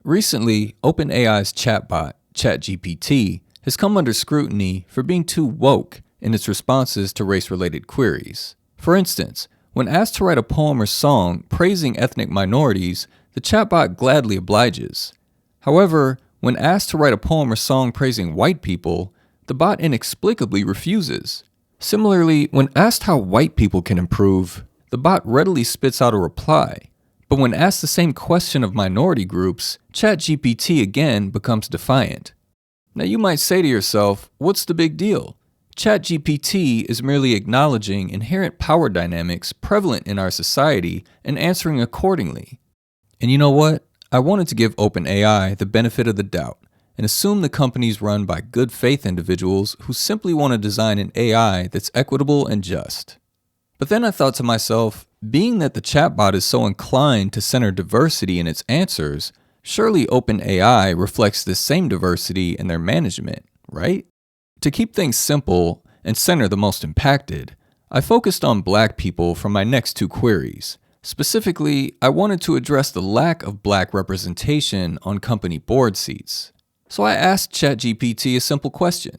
Recently, OpenAI's chatbot, ChatGPT, has come under scrutiny for being too woke in its responses to race-related queries. For instance, when asked to write a poem or song praising ethnic minorities, the chatbot gladly obliges. However, when asked to write a poem or song praising white people, the bot inexplicably refuses. Similarly, when asked how white people can improve, the bot readily spits out a reply. But when asked the same question of minority groups, ChatGPT again becomes defiant. Now you might say to yourself, what's the big deal? ChatGPT is merely acknowledging inherent power dynamics prevalent in our society and answering accordingly. And you know what? I wanted to give OpenAI the benefit of the doubt and assume the company's run by good faith individuals who simply want to design an AI that's equitable and just. But then I thought to myself, being that the chatbot is so inclined to center diversity in its answers, surely OpenAI reflects this same diversity in their management, right? To keep things simple and center the most impacted, I focused on Black people for my next two queries. Specifically, I wanted to address the lack of Black representation on company board seats. So I asked ChatGPT a simple question: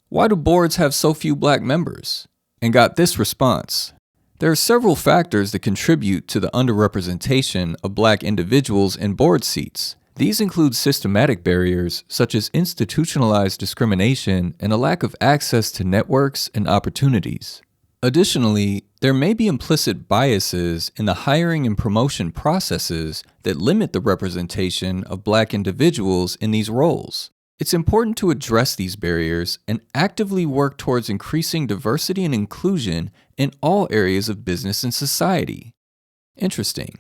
why do boards have so few Black members? And got this response: there are several factors that contribute to the underrepresentation of Black individuals in board seats. These include systematic barriers such as institutionalized discrimination and a lack of access to networks and opportunities. Additionally, there may be implicit biases in the hiring and promotion processes that limit the representation of Black individuals in these roles. It's important to address these barriers and actively work towards increasing diversity and inclusion in all areas of business and society. Interesting.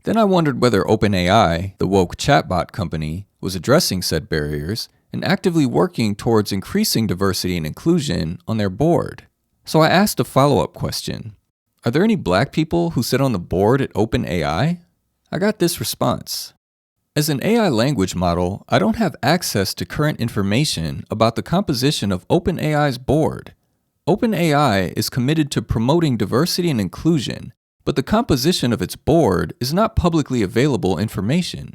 Then I wondered whether OpenAI, the woke chatbot company, was addressing said barriers and actively working towards increasing diversity and inclusion on their board. So I asked a follow-up question: are there any Black people who sit on the board at OpenAI? I got this response: as an AI language model, I don't have access to current information about the composition of OpenAI's board. OpenAI is committed to promoting diversity and inclusion, but the composition of its board is not publicly available information.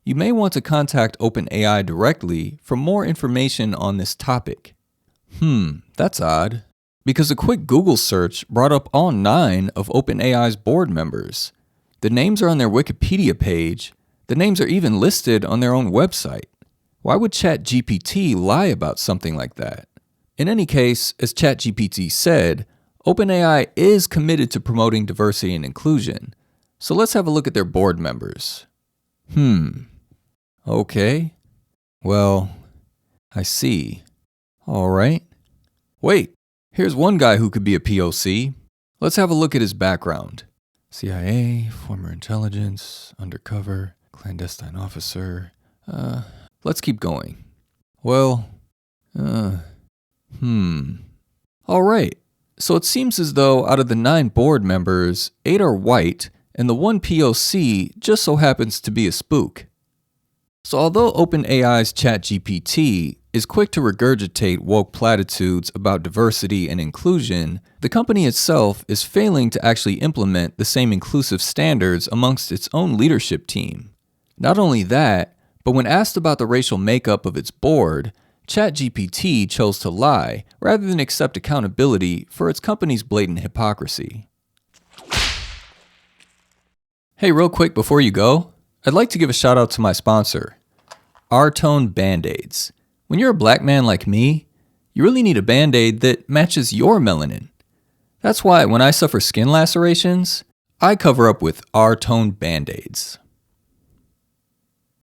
You may want to contact OpenAI directly for more information on this topic. That's odd, because a quick Google search brought up all 9 of OpenAI's board members. The names are on their Wikipedia page. The names are even listed on their own website. Why would ChatGPT lie about something like that? In any case, as ChatGPT said, OpenAI is committed to promoting diversity and inclusion. So let's have a look at their board members. Okay. Well, I see. All right. Wait, here's one guy who could be a POC. Let's have a look at his background. CIA, former intelligence, undercover, clandestine officer. Let's keep going. Well, All right. So it seems as though out of the 9 board members, 8 are white, and the one POC just so happens to be a spook. So although OpenAI's ChatGPT is quick to regurgitate woke platitudes about diversity and inclusion, the company itself is failing to actually implement the same inclusive standards amongst its own leadership team. Not only that, but when asked about the racial makeup of its board, ChatGPT chose to lie rather than accept accountability for its company's blatant hypocrisy. Hey, real quick before you go, I'd like to give a shout out to my sponsor, R-Tone Band-Aids. When you're a Black man like me, you really need a Band-Aid that matches your melanin. That's why when I suffer skin lacerations, I cover up with R-Tone Band-Aids.